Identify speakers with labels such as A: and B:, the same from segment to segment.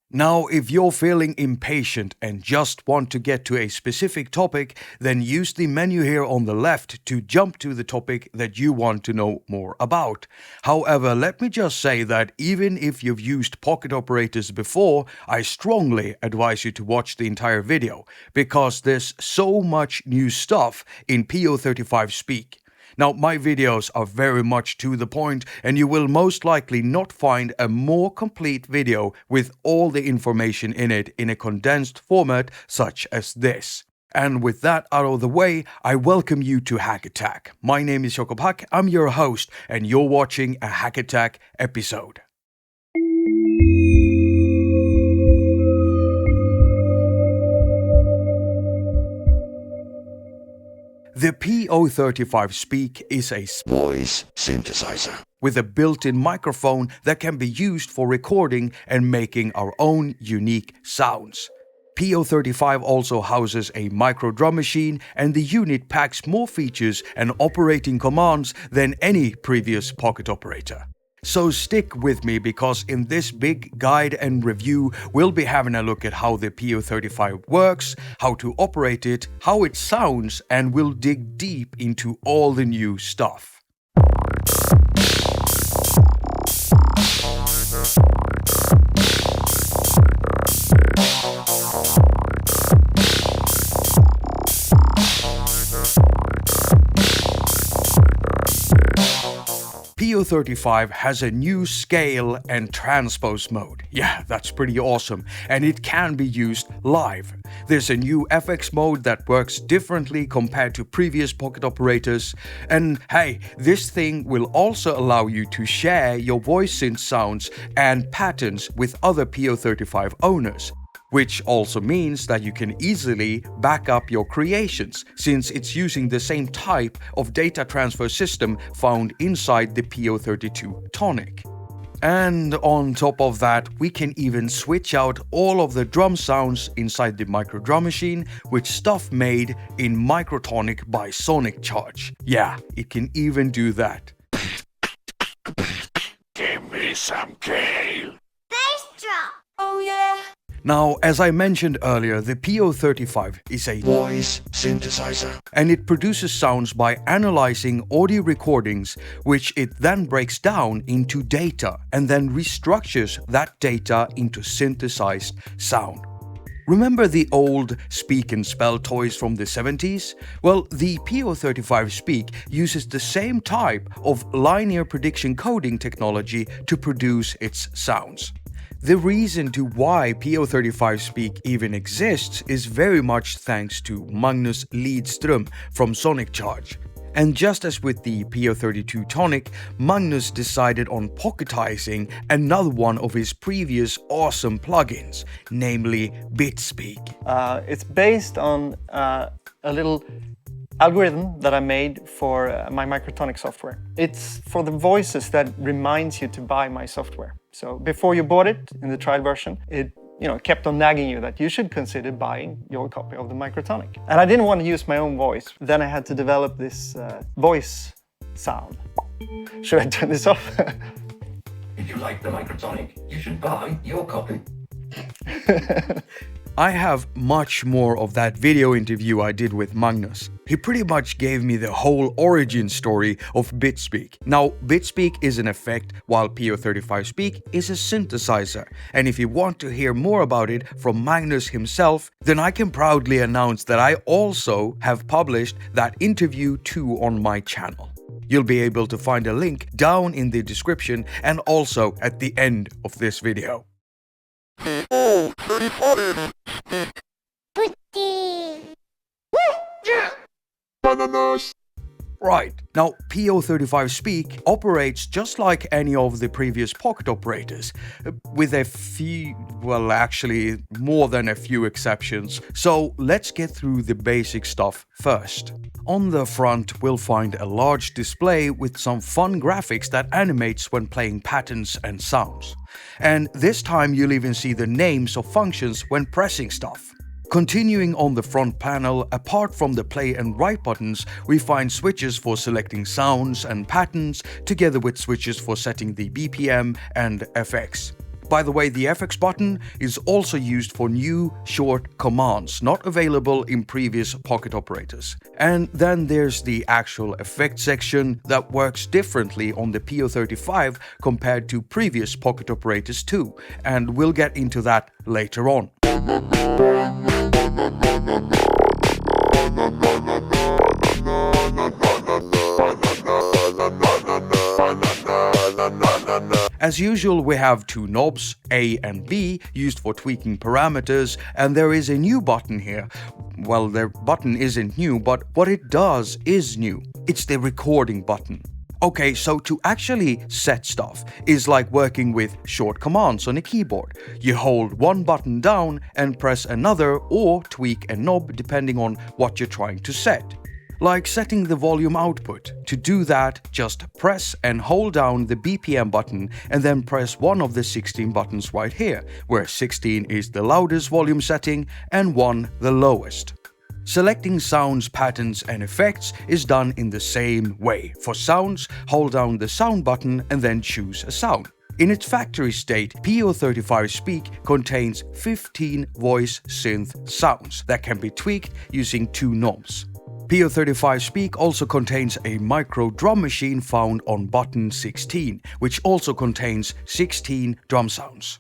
A: Now, if you're feeling impatient and just want to get to a specific topic, then use the menu here on the left to jump to the topic that you want to know more about. However, let me just say that even if you've used pocket operators before, I strongly advise you to watch the entire video, because there's so much new stuff in PO-35 speak. Now, my videos are very much to the point, and you will most likely not find a more complete video with all the information in it in a condensed format such as this. And with that out of the way, I welcome you to attaQ. My name is Jakob, I'm your host, and you're watching a attaQ episode. The PO-35 speak is a voice synthesizer with a built-in microphone that can be used for recording and making our own unique sounds. PO-35 also houses a micro drum machine, and the unit packs more features and operating commands than any previous pocket operator. So stick with me, because in this big guide and review we'll be having a look at how the PO-35 works, how to operate it, how it sounds, and we'll dig deep into all the new stuff. PO-35 has a new scale and transpose mode. Yeah, that's pretty awesome, and it can be used live. There's a new FX mode that works differently compared to previous pocket operators, and hey, this thing will also allow you to share your voice synth sounds and patterns with other PO-35 owners. Which also means that you can easily back up your creations, since it's using the same type of data transfer system found inside the PO-32 Tonic. And on top of that, we can even switch out all of the drum sounds inside the micro drum machine with stuff made in microtonic by sonic charge. Yeah, it can even do that. Give me some kale.
B: Bass drum. Oh yeah.
A: Now, as I mentioned earlier, the PO-35 is a voice synthesizer, and it produces sounds by analyzing audio recordings, which it then breaks down into data and then restructures that data into synthesized sound. Remember the old speak and spell toys from the 70s? Well, the PO-35 speak uses the same type of linear prediction coding technology to produce its sounds. The reason to why PO-35 speak even exists is very much thanks to Magnus Lidström from Sonic Charge. And just as with the PO-32 Tonic, Magnus decided on pocketizing another one of his previous awesome plugins, namely BitSpeak.
C: It's based on a little algorithm that I made for my microtonic software. It's for the voices that reminds you to buy my software. So before you bought it in the trial version, it kept on nagging you that you should consider buying your copy of the microtonic. And I didn't want to use my own voice. Then I had to develop this voice sound. Should I turn this off?
D: If you like the microtonic, you should buy your copy.
A: I have much more of that video interview I did with Magnus. He pretty much gave me the whole origin story of BitSpeak. Now, BitSpeak is an effect, while PO-35 speak is a synthesizer. And if you want to hear more about it from Magnus himself, then I can proudly announce that I also have published that interview too on my channel. You'll be able to find a link down in the description and also at the end of this video.
B: PO-35 speak. Pretty. Woo! Yeah. Bananas.
A: Right, now PO-35 speak operates just like any of the previous pocket operators, with a few, well actually more than a few exceptions, so let's get through the basic stuff first. On the front we'll find a large display with some fun graphics that animates when playing patterns and sounds. And this time you'll even see the names of functions when pressing stuff. Continuing on the front panel, apart from the play and write buttons, we find switches for selecting sounds and patterns, together with switches for setting the BPM and FX. By the way, the FX button is also used for new short commands, not available in previous pocket operators. And then there's the actual effect section that works differently on the PO-35 compared to previous pocket operators too, and we'll get into that later on. As usual, we have two knobs, A and B, used for tweaking parameters, and there is a new button here. Well, the button isn't new, but what it does is new. It's the recording button. Okay, so to actually set stuff is like working with short commands on a keyboard. You hold one button down and press another or tweak a knob depending on what you're trying to set. Like setting the volume output. To do that, just press and hold down the BPM button and then press one of the 16 buttons right here, where 16 is the loudest volume setting and 1 the lowest. Selecting sounds, patterns and effects is done in the same way. For sounds, hold down the sound button and then choose a sound. In its factory state, PO-35 Speak contains 15 voice synth sounds that can be tweaked using two knobs. PO-35 Speak also contains a micro drum machine found on button 16, which also contains 16 drum sounds.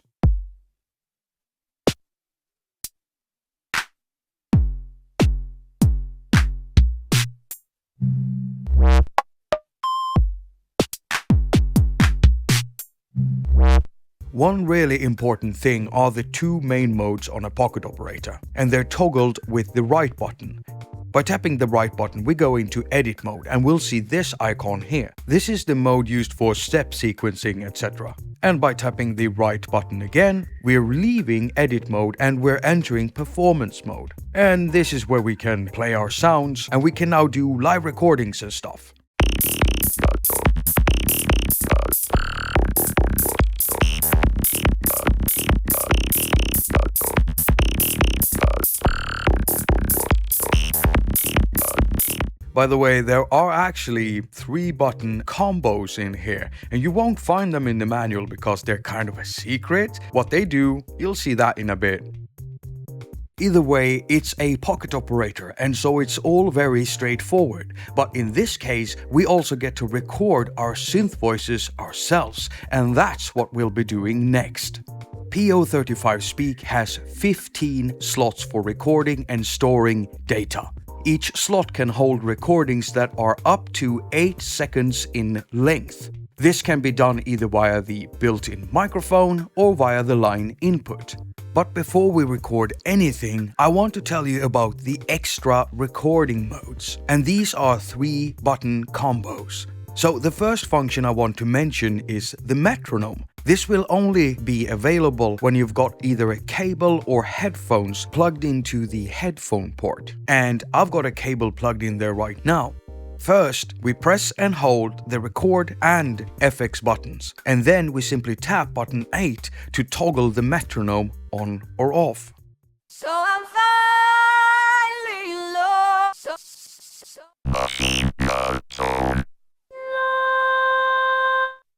A: One really important thing are the two main modes on a pocket operator, and they're toggled with the right button. By tapping the right button, we go into edit mode and we'll see this icon here. This is the mode used for step sequencing, etc. And by tapping the right button again, we're leaving edit mode and we're entering performance mode. And this is where we can play our sounds and we can now do live recordings and stuff. By the way, there are actually 3-button combos in here, and you won't find them in the manual because they're kind of a secret. What they do, you'll see that in a bit. Either way, it's a pocket operator, and so it's all very straightforward. But in this case, we also get to record our synth voices ourselves, and that's what we'll be doing next. PO-35 Speak has 15 slots for recording and storing data. Each slot can hold recordings that are up to 8 seconds in length. This can be done either via the built-in microphone or via the line input. But before we record anything, I want to tell you about the extra recording modes. And these are 3-button combos. So the first function I want to mention is the metronome. This will only be available when you've got either a cable or headphones plugged into the headphone port. And I've got a cable plugged in there right now. First, we press and hold the record and FX buttons, and then we simply tap button 8 to toggle the metronome on or off.
B: So I'm finally lost.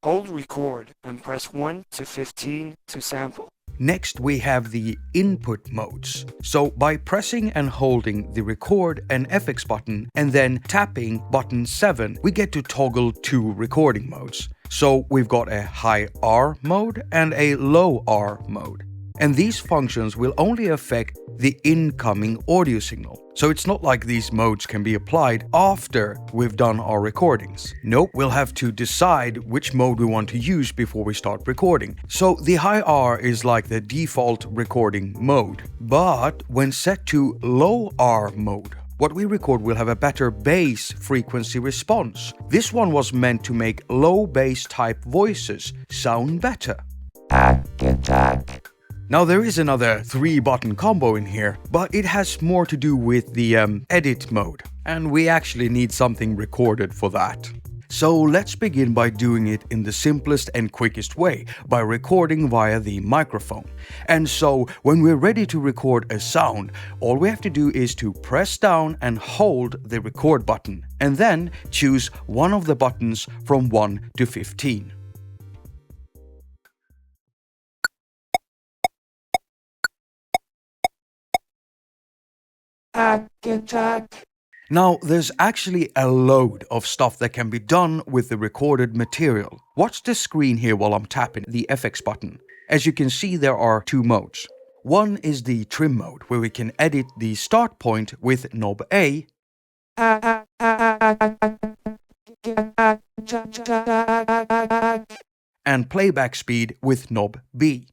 E: Hold record and press 1 to 15 to sample.
A: Next, we have the input modes. So by pressing and holding the record and FX button and then tapping button 7, we get to toggle 2 recording modes. So we've got a high R mode and a low R mode. And these functions will only affect the incoming audio signal. So it's not like these modes can be applied after we've done our recordings. Nope, we'll have to decide which mode we want to use before we start recording. So the high R is like the default recording mode. But when set to low R mode, what we record will have a better bass frequency response. This one was meant to make low bass type voices sound better.
B: attaQ.
A: Now there is another 3-button combo in here, but it has more to do with the edit mode, and we actually need something recorded for that. So let's begin by doing it in the simplest and quickest way, by recording via the microphone. And so when we're ready to record a sound, all we have to do is to press down and hold the record button, and then choose one of the buttons from 1 to 15.
E: attaQ.
A: Now, there's actually a load of stuff that can be done with the recorded material. Watch the screen here while I'm tapping the FX button. As you can see, there are two modes. One is the trim mode, where we can edit the start point with knob A, and playback speed with knob B.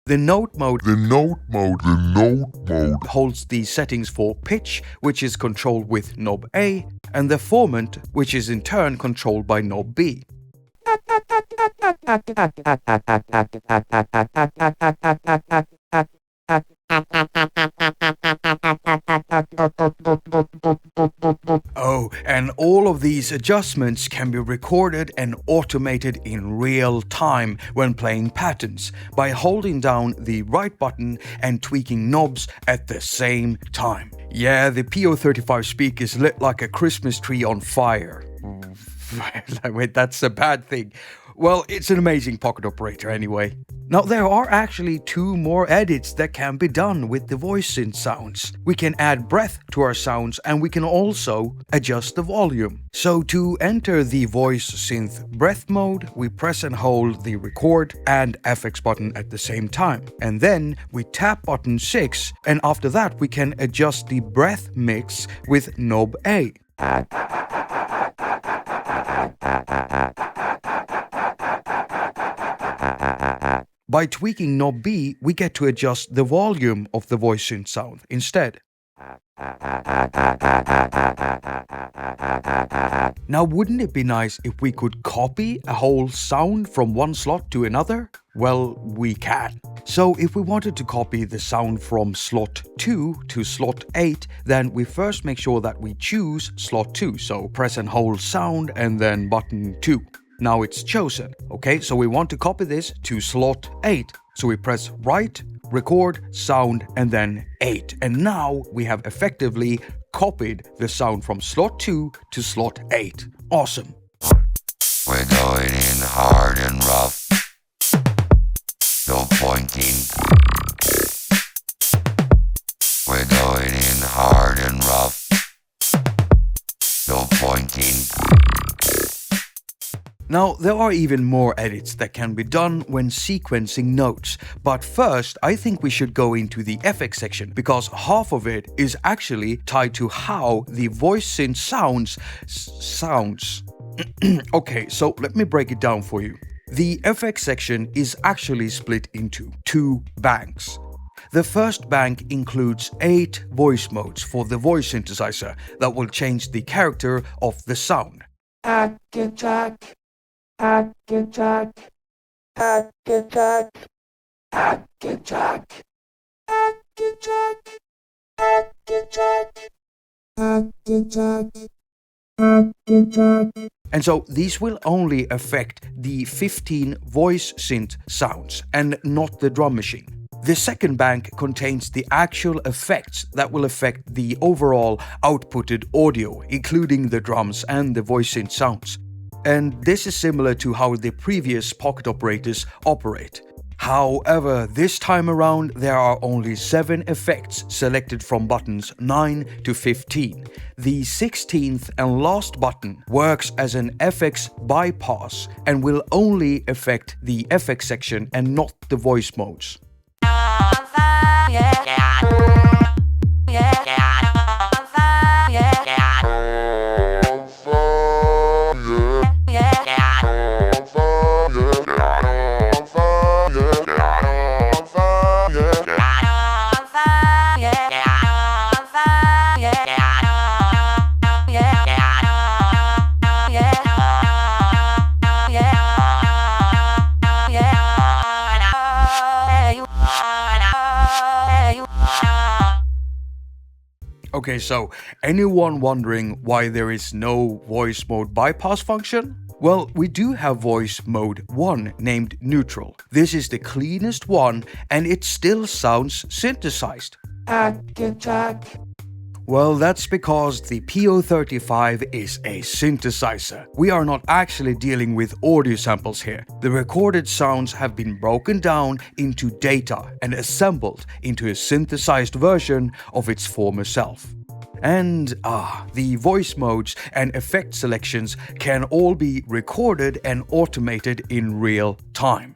A: The note mode holds the settings for pitch, which is controlled with knob A, and the formant, which is in turn controlled by knob B. Oh, and all of these adjustments can be recorded and automated in real time when playing patterns by holding down the right button and tweaking knobs at the same time. Yeah, the PO-35 speaker is lit like a Christmas tree on fire. Wait, that's a bad thing. Well, it's an amazing pocket operator anyway. Now, there are actually two more edits that can be done with the voice synth sounds. We can add breath to our sounds, and we can also adjust the volume. So to enter the voice synth breath mode, we press and hold the record and FX button at the same time. And then we tap button 6, and after that we can adjust the breath mix with knob A. By tweaking knob B, we get to adjust the volume of the voice synth sound instead. Now, wouldn't it be nice if we could copy a whole sound from one slot to another? Well, we can. So if we wanted to copy the sound from slot 2 to slot 8, then we first make sure that we choose slot 2. So press and hold sound and then button 2. Now it's chosen. Okay, so we want to copy this to slot 8. So we press right, record, sound, and then 8. And now we have effectively copied the sound from slot 2 to slot 8. Awesome.
B: We're going in hard and rough. No pointing. We're going in hard and rough. No pointing.
A: Now, there are even more edits that can be done when sequencing notes, but first I think we should go into the FX section because half of it is actually tied to how the voice synth sounds. Okay, so let me break it down for you. The FX section is actually split into two banks. The first bank includes 8 voice modes for the voice synthesizer that will change the character of the sound.
E: attaQ, attaQ, attaQ, attaQ, attaQ, attaQ, attaQ.
A: And so these will only affect the 15 voice synth sounds and not the drum machine. The second bank contains the actual effects that will affect the overall outputted audio, including the drums and the voice synth sounds. And this is similar to how the previous pocket operators operate. However, this time around there are only 7 effects selected from buttons 9 to 15. The 16th and last button works as an FX bypass and will only affect the FX section and not the voice modes. Okay, so anyone wondering why there is no voice mode bypass function? Well, we do have voice mode 1 named neutral. This is the cleanest one and it still sounds synthesized.
E: attaQ.
A: Well, that's because the PO-35 is a synthesizer. We are not actually dealing with audio samples here. The recorded sounds have been broken down into data and assembled into a synthesized version of its former self. And the voice modes and effect selections can all be recorded and automated in real time.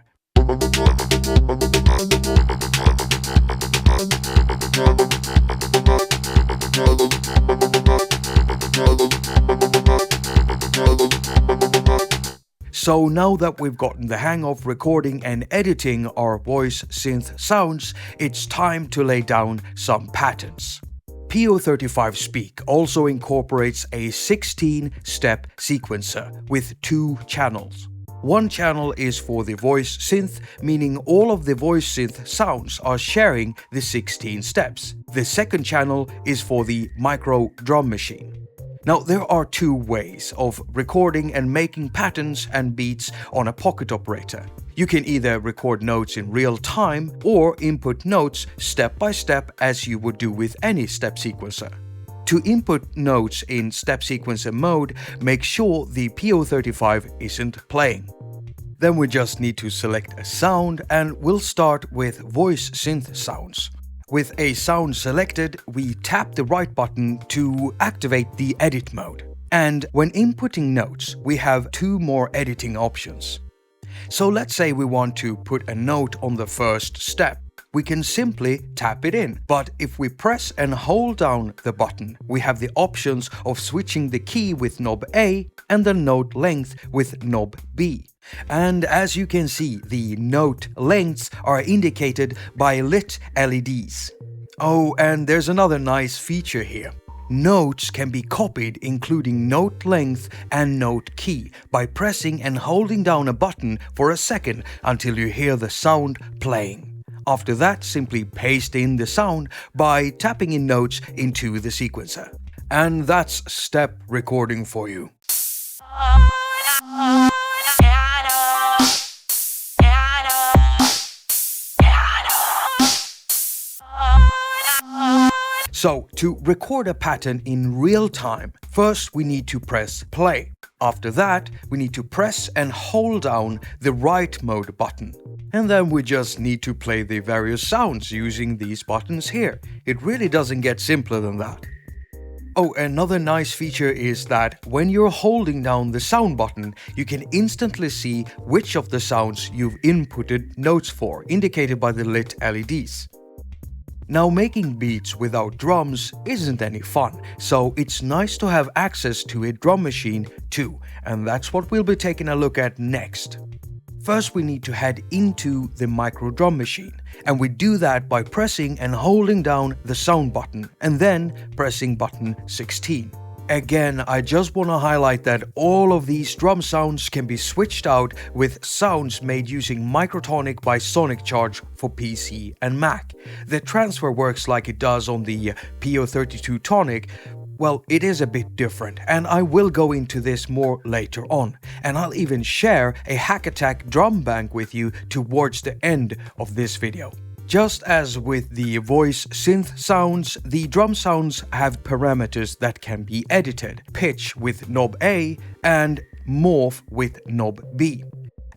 A: So now that we've gotten the hang of recording and editing our voice synth sounds, it's time to lay down some patterns. PO-35 Speak also incorporates a 16-step sequencer with 2 channels. One channel is for the voice synth, meaning all of the voice synth sounds are sharing the 16 steps. The second channel is for the micro drum machine. Now, there are 2 ways of recording and making patterns and beats on a pocket operator. You can either record notes in real time or input notes step by step as you would do with any step sequencer. To input notes in step sequencer mode, make sure the PO-35 isn't playing. Then we just need to select a sound, and we'll start with voice synth sounds. With a sound selected, we tap the right button to activate the edit mode. And when inputting notes, we have 2 more editing options. So let's say we want to put a note on the first step. We can simply tap it in, but if we press and hold down the button, we have the options of switching the key with knob A and the note length with knob B. And as you can see, the note lengths are indicated by lit LEDs. Oh, and there's another nice feature here. Notes can be copied, including note length and note key, by pressing and holding down a button for a second until you hear the sound playing. After that, simply paste in the sound by tapping in notes into the sequencer. And that's step recording for you. So, to record a pattern in real time, first we need to press play. After that, we need to press and hold down the right mode button. And then we just need to play the various sounds using these buttons here. It really doesn't get simpler than that. Oh, another nice feature is that when you're holding down the sound button, you can instantly see which of the sounds you've inputted notes for, indicated by the lit LEDs. Now, making beats without drums isn't any fun, so it's nice to have access to a drum machine too, and that's what we'll be taking a look at next. First, we need to head into the micro drum machine, and we do that by pressing and holding down the sound button, and then pressing button 16. Again, I just want to highlight that all of these drum sounds can be switched out with sounds made using microtonic by Sonic Charge for PC and Mac. The transfer works like it does on the PO-32 Tonic. Well, it is a bit different, and I will go into this more later on, and I'll even share a haQ drum bank with you towards the end of this video. Just as with the voice synth sounds, the drum sounds have parameters that can be edited, pitch with knob A and morph with knob B.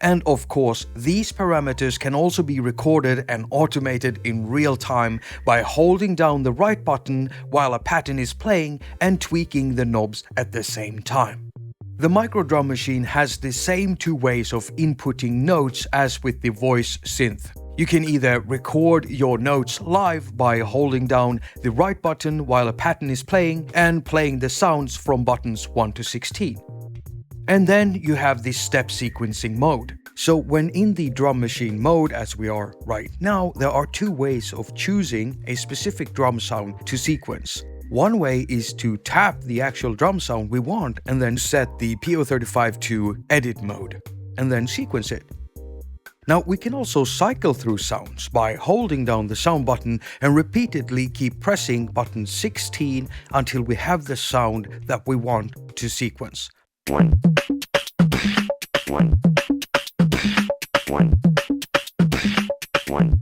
A: And of course, these parameters can also be recorded and automated in real time by holding down the right button while a pattern is playing and tweaking the knobs at the same time. The micro drum machine has the same 2 ways of inputting notes as with the voice synth. You can either record your notes live by holding down the right button while a pattern is playing and playing the sounds from buttons 1 to 16. And then you have the step sequencing mode. So when in the drum machine mode, as we are right now, there are 2 ways of choosing a specific drum sound to sequence. One way is to tap the actual drum sound we want and then set the PO-35 to edit mode, and then sequence it. Now, we can also cycle through sounds by holding down the sound button and repeatedly keep pressing button 16 until we have the sound that we want to sequence.
E: 1, 1, 1, 1.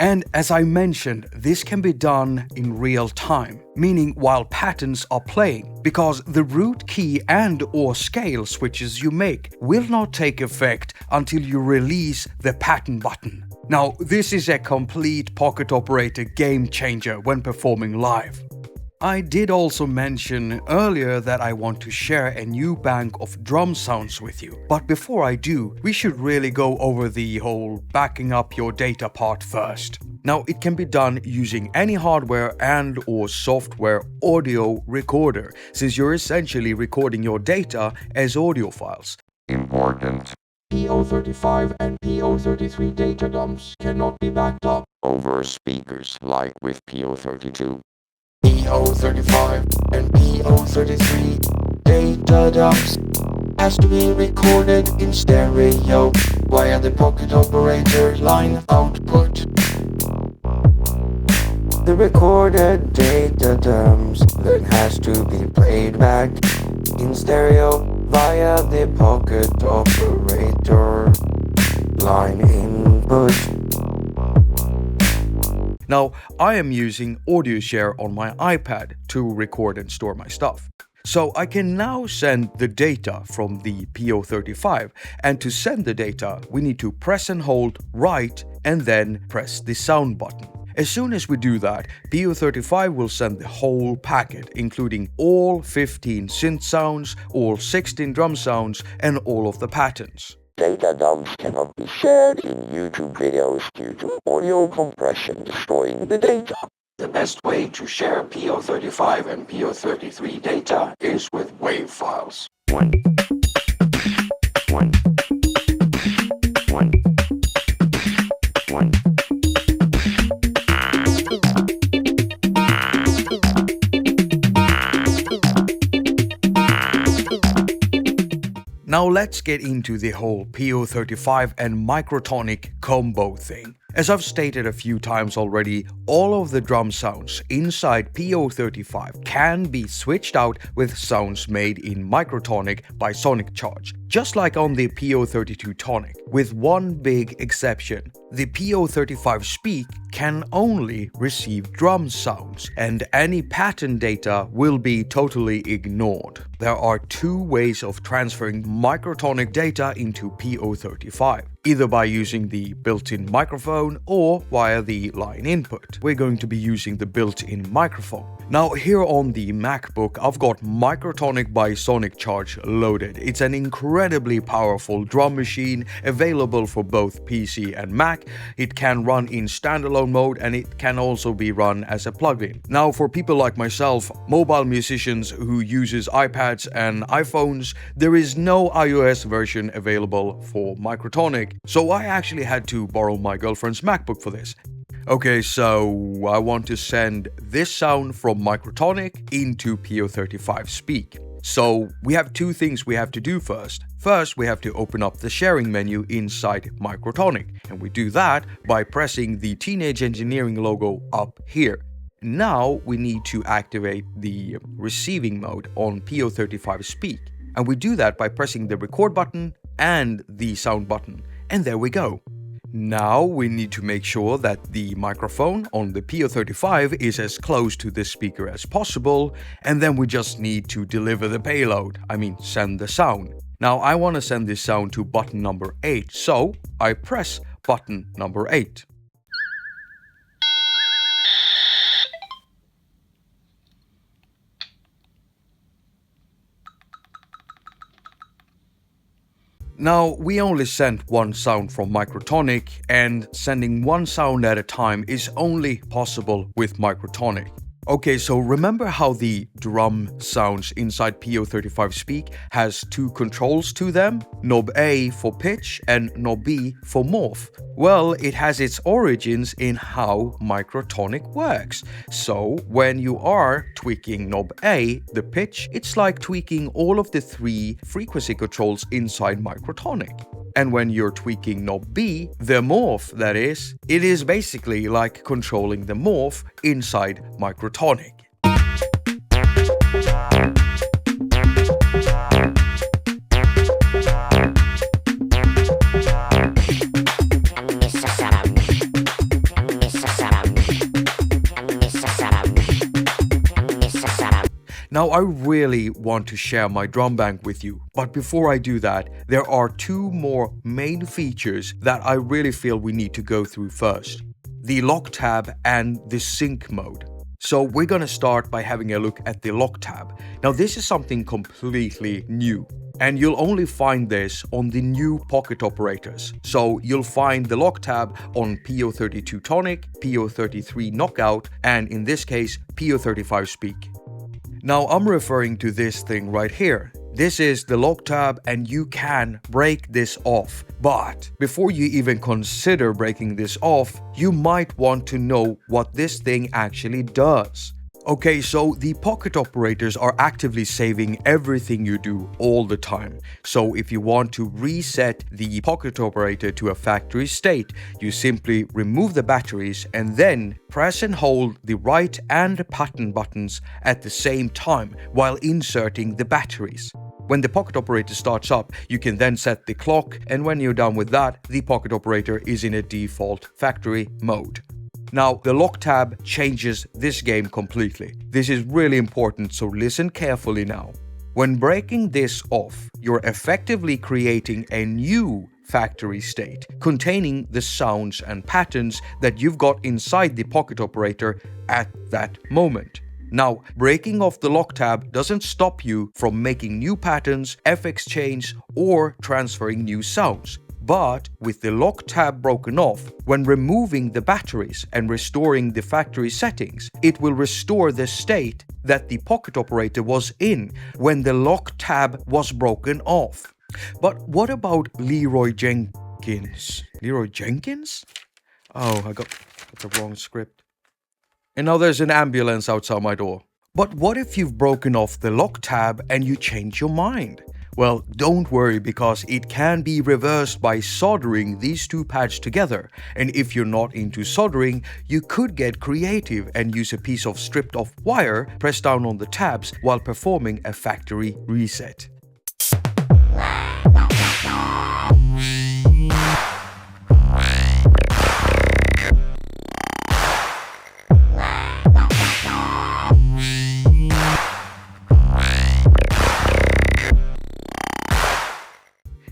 A: And as I mentioned, this can be done in real time, meaning while patterns are playing, because the root key and/or scale switches you make will not take effect until you release the pattern button. Now, this is a complete pocket operator game changer when performing live. I did also mention earlier that I want to share a new bank of drum sounds with you, but before I do, we should really go over the whole backing up your data part first. Now, it can be done using any hardware and/or software audio recorder, since you're essentially recording your data as audio files.
B: Important.
D: PO-35 and PO-33 data dumps cannot be backed up.
B: Over speakers like with PO-32.
D: PO-35 and PO-33 data dumps has to be recorded in stereo via the pocket operator line output.
F: The recorded data dumps then has to be played back in stereo via the pocket operator line input.
A: Now, I am using AudioShare on my iPad to record and store my stuff. So I can now send the data from the PO-35, and to send the data, we need to press and hold right and then press the sound button. As soon as we do that, PO-35 will send the whole packet, including all 15 synth sounds, all 16 drum sounds, and all of the patterns.
F: Data dumps cannot be shared in YouTube videos due to audio compression destroying the data.
D: The best way to share PO-35 and PO-33 data is with WAV files.
E: One. One. One. One.
A: Now let's get into the whole PO-35 and microtonic combo thing. As I've stated a few times already, all of the drum sounds inside PO-35 can be switched out with sounds made in microtonic by sonic charge, just like on the PO-32 Tonic, with one big exception. The PO-35 speak can only receive drum sounds, and any pattern data will be totally ignored. There are two ways of transferring microtonic data into PO-35. Either by using the built-in microphone or via the line input. We're going to be using the built-in microphone. Now here on the MacBook, I've got Microtonic by Sonic Charge loaded. It's an incredibly powerful drum machine available for both PC and Mac. It can run in standalone mode and it can also be run as a plugin. Now for people like myself, mobile musicians who uses iPads and iPhones, there is no iOS version available for Microtonic. So I actually had to borrow my girlfriend's MacBook for this. Okay, so I want to send this sound from Microtonic into PO-35 speak. So we have two things we have to do first. First, we have to open up the sharing menu inside Microtonic, and we do that by pressing the Teenage Engineering logo up here. Now we need to activate the receiving mode on PO-35 speak, and we do that by pressing the record button and the sound button. And there we go. Now we need to make sure that the microphone on the PO-35 is as close to the speaker as possible, and then we just need to deliver the payload, send the sound. Now I want to send this sound to button number 8, so I press button number 8. Now, we only sent one sound from Microtonic, and sending one sound at a time is only possible with Microtonic. Okay, so remember how the drum sounds inside PO-35 speak has two controls to them? Knob A for pitch and knob B for morph. Well, it has its origins in how Microtonic works. So, when you are tweaking knob A, the pitch, it's like tweaking all of the 3 frequency controls inside Microtonic. And when you're tweaking knob B, the morph that is, it is basically like controlling the morph inside Microtonic. Now I really want to share my drum bank with you, but before I do that, there are two more main features that I really feel we need to go through first. The lock tab and the sync mode. So we're gonna start by having a look at the lock tab. Now this is something completely new, and you'll only find this on the new pocket operators. So you'll find the lock tab on PO-32 Tonic, PO-33 Knockout, and in this case, PO-35 Speak. Now I'm referring to this thing right here. This is the lock tab and you can break this off. But before you even consider breaking this off, you might want to know what this thing actually does. Okay, so the pocket operators are actively saving everything you do all the time. So if you want to reset the pocket operator to a factory state, you simply remove the batteries and then press and hold the right and pattern buttons at the same time while inserting the batteries. When the pocket operator starts up, you can then set the clock, and when you're done with that, the pocket operator is in a default factory mode. Now, the lock tab changes this game completely. This is really important, so listen carefully now. When breaking this off, you're effectively creating a new factory state containing the sounds and patterns that you've got inside the pocket operator at that moment. Now, breaking off the lock tab doesn't stop you from making new patterns, FX chains, or transferring new sounds. But with the lock tab broken off, when removing the batteries and restoring the factory settings, it will restore the state that the pocket operator was in when the lock tab was broken off. But what about Leroy Jenkins? Leroy Jenkins? Oh, I got the wrong script. And now there's an ambulance outside my door. But what if you've broken off the lock tab and you change your mind? Well, don't worry, because it can be reversed by soldering these two pads together. And if you're not into soldering, you could get creative and use a piece of stripped off wire, press down on the tabs while performing a factory reset.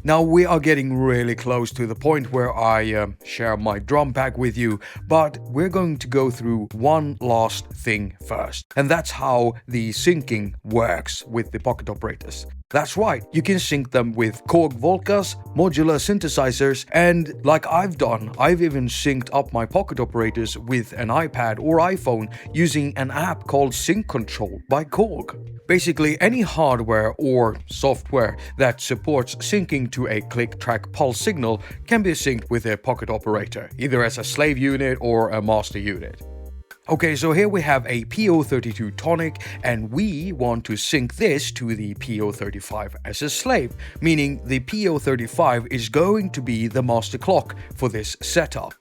A: Now we are getting really close to the point where I share my drum pack with you, but we're going to go through one last thing first, and that's how the syncing works with the pocket operators. That's right, you can sync them with Korg volkers, modular synthesizers, and like I've done, I've even synced up my pocket operators with an iPad or iPhone using an app called Sync Control by Korg. Basically, any hardware or software that supports syncing to a click-track pulse signal can be synced with a pocket operator, either as a slave unit or a master unit. Okay, so here we have a PO-32 Tonic, and we want to sync this to the PO-35 as a slave, meaning the PO-35 is going to be the master clock for this setup.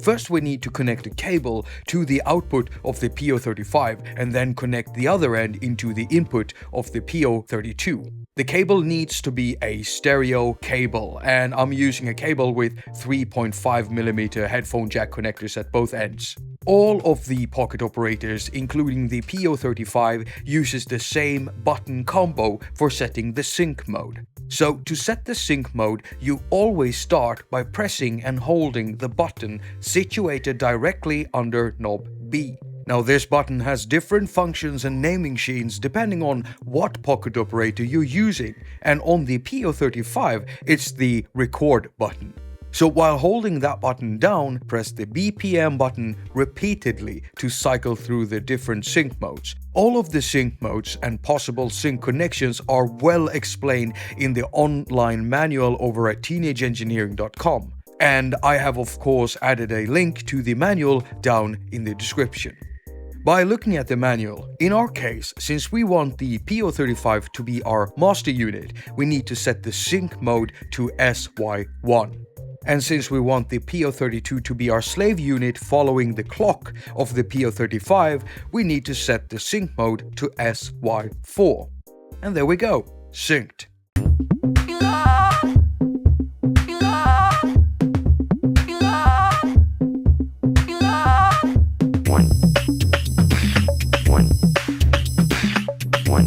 A: First, we need to connect a cable to the output of the PO-35 and then connect the other end into the input of the PO-32. The cable needs to be a stereo cable, and I'm using a cable with 3.5mm headphone jack connectors at both ends. All of the pocket operators, including the PO-35, uses the same button combo for setting the sync mode. So to set the sync mode, you always start by pressing and holding the button situated directly under knob B. Now this button has different functions and naming schemes depending on what pocket operator you're using, and on the PO-35 it's the record button. So while holding that button down, press the BPM button repeatedly to cycle through the different sync modes. All of the sync modes and possible sync connections are well explained in the online manual over at teenageengineering.com. And I have of course added a link to the manual down in the description. By looking at the manual, in our case, since we want the PO-35 to be our master unit, we need to set the sync mode to SY1. And since we want the PO-32 to be our slave unit following the clock of the PO-35, we need to set the sync mode to SY4. And there we go, synced.
E: One.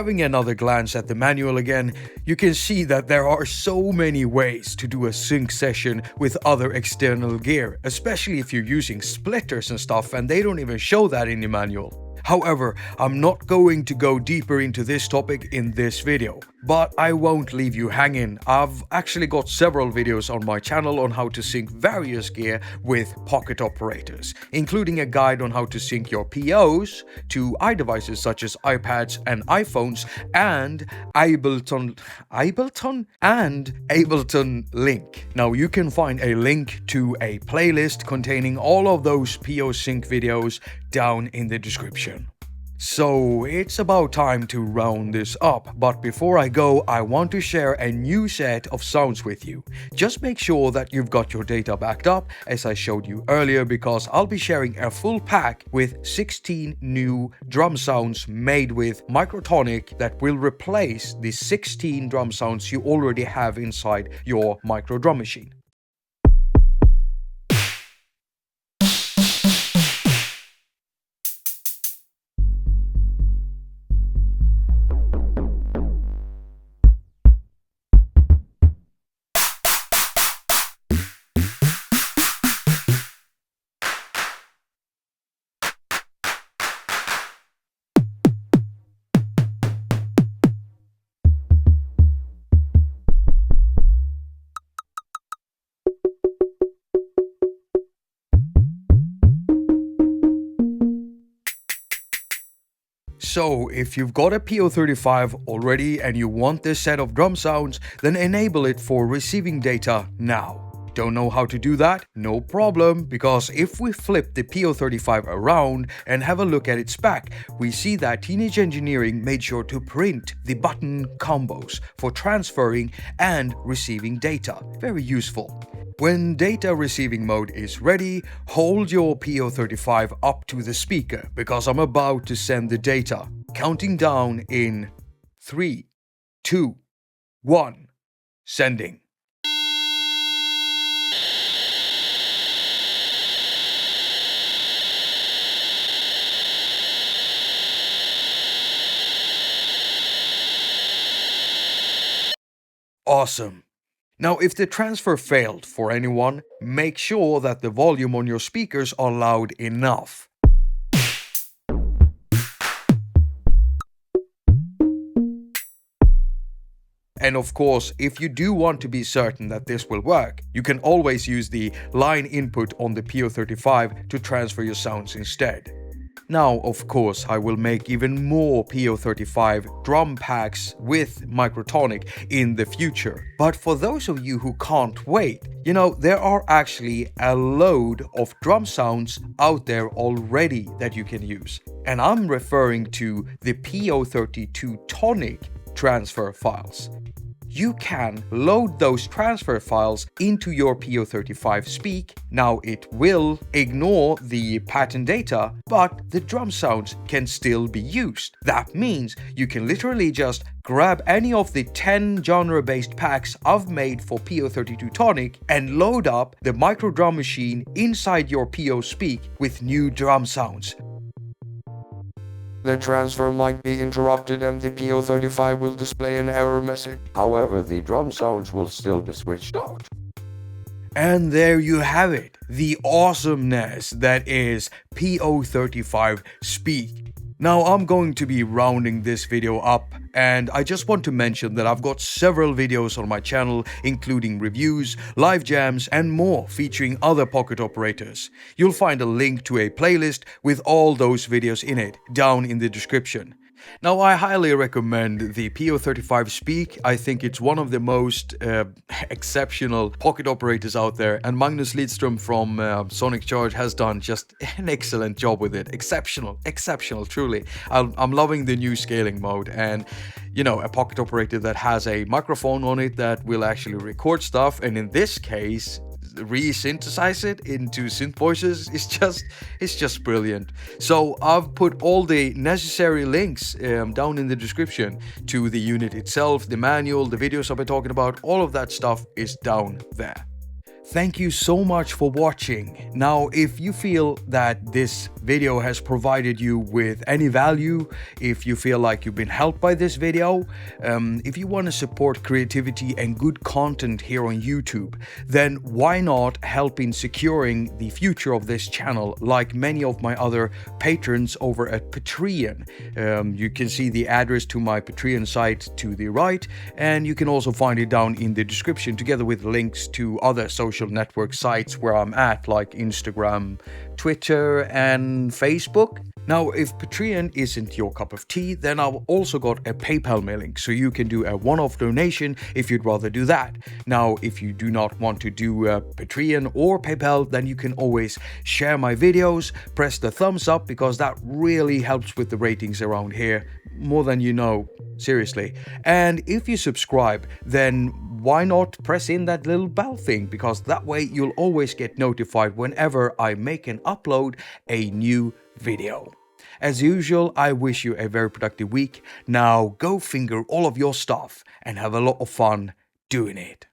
A: having another glance at the manual again, you can see that there are so many ways to do a sync session with other external gear, especially if you're using splitters and stuff and they don't even show that in the manual. However, I'm not going to go deeper into this topic in this video, but I won't leave you hanging. I've actually got several videos on my channel on how to sync various gear with pocket operators, including a guide on how to sync your POs to iDevices such as iPads and iPhones, and Ableton link. Now you can find a link to a playlist containing all of those PO sync videos down in the description. So it's about time to round this up, but before I go, I want to share a new set of sounds with you. Just make sure that you've got your data backed up, as I showed you earlier, because I'll be sharing a full pack with 16 new drum sounds made with microtonic that will replace the 16 drum sounds you already have inside your micro drum machine. So if you've got a PO-35 already and you want this set of drum sounds, then enable it for receiving data now. Don't know how to do that? No problem, because if we flip the PO-35 around and have a look at its back, we see that Teenage Engineering made sure to print the button combos for transferring and receiving data. Very useful. When data receiving mode is ready, hold your PO-35 up to the speaker, because I'm about to send the data. Counting down in 3, 2, 1, sending. Awesome. Now, if the transfer failed for anyone, make sure that the volume on your speakers are loud enough. And of course, if you do want to be certain that this will work, you can always use the line input on the PO-35 to transfer your sounds instead. Now, of course, I will make even more PO-35 drum packs with microtonic in the future. But for those of you who can't wait, there are actually a load of drum sounds out there already that you can use. And I'm referring to the PO-32 Tonic transfer files. You can load those transfer files into your PO-35 speak. Now it will ignore the pattern data, but the drum sounds can still be used. That means you can literally just grab any of the 10 genre-based packs I've made for PO-32 Tonic and load up the micro drum machine inside your PO speak with new drum sounds.
F: The transfer might be interrupted and the PO-35 will display an error message.
D: However, the drum sounds will still be switched out.
A: And there you have it, the awesomeness that is PO-35 Speak. Now I'm going to be rounding this video up, and I just want to mention that I've got several videos on my channel, including reviews, live jams, and more featuring other pocket operators. You'll find a link to a playlist with all those videos in it down in the description. Now, I highly recommend the PO-35 Speak. I think it's one of the most exceptional pocket operators out there, and Magnus Lidström from Sonic Charge has done just an excellent job with it. Exceptional, truly. I'm loving the new scaling mode, and a pocket operator that has a microphone on it that will actually record stuff, and in this case re-synthesize it into synth voices. It's just brilliant. So I've put all the necessary links down in the description to the unit itself, the manual, the videos I've been talking about. All of that stuff is down there. Thank you so much for watching. Now, if you feel that this video has provided you with any value, if you feel like you've been helped by this video, if you want to support creativity and good content here on YouTube, then why not help in securing the future of this channel like many of my other patrons over at Patreon. You can see the address to my Patreon site to the right, and you can also find it down in the description together with links to other social network sites where I'm at, like Instagram, Twitter and Facebook. Now, if Patreon isn't your cup of tea, then I've also got a PayPal link, so you can do a one-off donation if you'd rather do that. Now, if you do not want to do Patreon or PayPal, then you can always share my videos, press the thumbs up, because that really helps with the ratings around here, more than you know, seriously. And if you subscribe, then why not press in that little bell thing, because that way you'll always get notified whenever I make and upload a new video. As usual, I wish you a very productive week. Now go finger all of your stuff and have a lot of fun doing it.